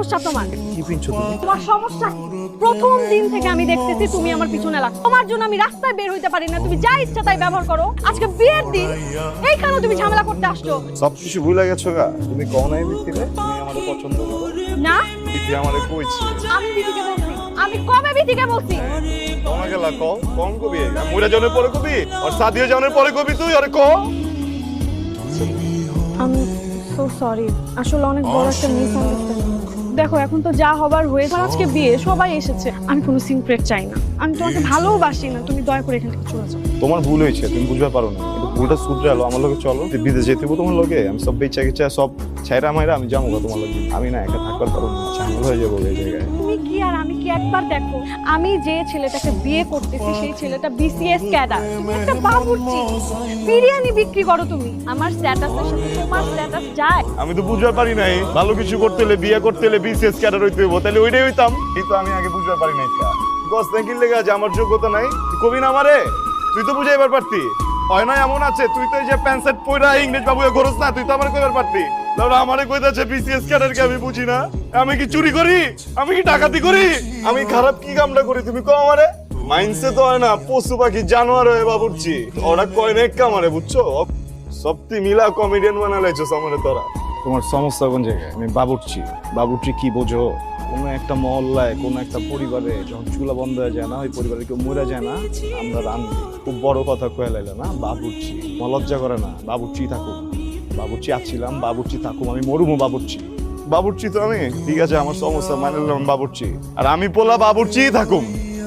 সমস্যা তোমার? কি পিনছো তুমি? তোমার সমস্যা কি? প্রথম দিন থেকে আমি দেখতেছি তুমি আমার পিছনে লাগছো। তোমার জন্য আমি রাস্তায় বের হইতে পারি না, তুমি যা ইচ্ছা তাই ব্যবহার করো। আজকে বিয়ের দিন, এইখানেও তুমি ঝামেলা করতে আসছো। সবকিছু ভুলে গেছো গা? তুমি কও নাই বিথিরে তুমি আমারে পছন্দ করো? না, বিথি আমারে কইছে। আমি বিথিকে বলছি। আমি কবে বিথিকে বলছি? তোমাকে লা কও কোন কবি? মুরা জনের পরে কবি আর সাদিয়া জনের পরে কবি তুই আরে কও। আমি সো সরি, আসলে অনেক বড় একটা মিসআন্ডারস্ট্যান্ডিং। দেখো এখন তো যা হবার হয়েছে, আজকে বিয়ে, সবাই এসেছে, আমি কোনো সিক্রেট চাই না। আমি তোমাকে ভালোবাসি না, তুমি দয়া করে এখান থেকে চলে যাও। তোমার ভুল হয়েছে, তুমি বুঝতে পারো না। কিন্তু ভুলটা শুধরালো, আমার লগে চলো, বিদেশ যেতে হইব তোমার লগে। আমি সব বেচা গেছা সব ছাইরা মাইরা আমি যাবো তোমার লগে। আমি না একা থাকবার পারবো না, ঝামেলা হয়ে যাবো এই জায়গায়। তুমি কি আর আমি কি, একবার দেখো, আমি যে ছেলেটাকে বিয়ে করতেছি সেই ছেলেটা বিসিএস ক্যাডার, তুমি একটা বাবুর্চি, বিরিয়ানি বিক্রি করো তুমি। আমার স্ট্যাটাসের সাথে তোমার স্ট্যাটাস যায়? আমি তো বুঝতে পারি নাই ভালো কিছু করতে হলে, বিয়ে করতে হলে বিসিএস ক্যাডার হইতে হইব, তাহলে ওইটাই হইতাম। কিন্তু আমি আগে বুঝতে পারি নাই গস নাকি লেগে আছে আমার যোগ্যতা নাই। তুই কবি না আমারে, তুই তো বুঝাইবার পারতি। হয় না এমন আছে, তুই তো এই যে প্যান্ট শার্ট পয়রা ইংরেজ বাবু ঘরস না, তুই তো আমার কইবার পারতি। তাহলে আমারে কইতাছে বিসিএস ক্যাডারকে আমি বুঝি না। আমি কি চুরি করি? আমি কি ডাকাতি করি? আমি খারাপ কি কামটা করি তুমি কও আমারে? মাইন্ডসে তো হয় না, পশু পাখি জানোয়ার হয়ে বাবুরছি। ওরা কয় না কামারে, বুঝছো? সবটি মিলা কমেডিয়ান বানালাইছো আমারে তোরা। তোমার সমস্যা কোন জায়গায়? আমি বাবুরছি। বাবুরছি কি বোঝো? কোনো একটা মহল্লায় কোনো একটা পরিবারে যখন চুলা বন্ধ হয়ে যায় না, ওই পরিবারে কেউ মরে যায় না, আমরা রান্ধি। খুব বড় কথা কয়ে লাইলে না, বাবুরছি। লজ্জা করে না, বাবুরচি থাকুক। বাবুরচি আছিলাম, বাবুরচি থাকুক, আমি মরুমো বাবুরচি। বাবুরচি তো আমি, ঠিক আছে, আমার সমস্যা মানে নিলাম বাবুরচি। আর আমি পোলা বাবুরচি থাকুম।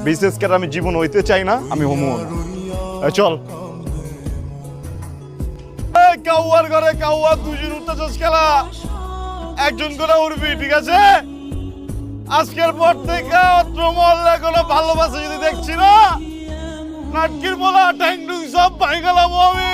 বিশেষ করে আমি জীবন হইতে চাই না, আমি হমো না। চল কাউয়ার ঘরে কাউয়া, দুজন উঠতেছস খেলা, একজন করে উঠবি, ঠিক আছে? আজকের পর থেকে অত্র মহল্লায় কোনো ভালোবাসা যদি দেখছি না, নাটকির বলা ট্যাংডুং সব ভাই গেলাম আমি।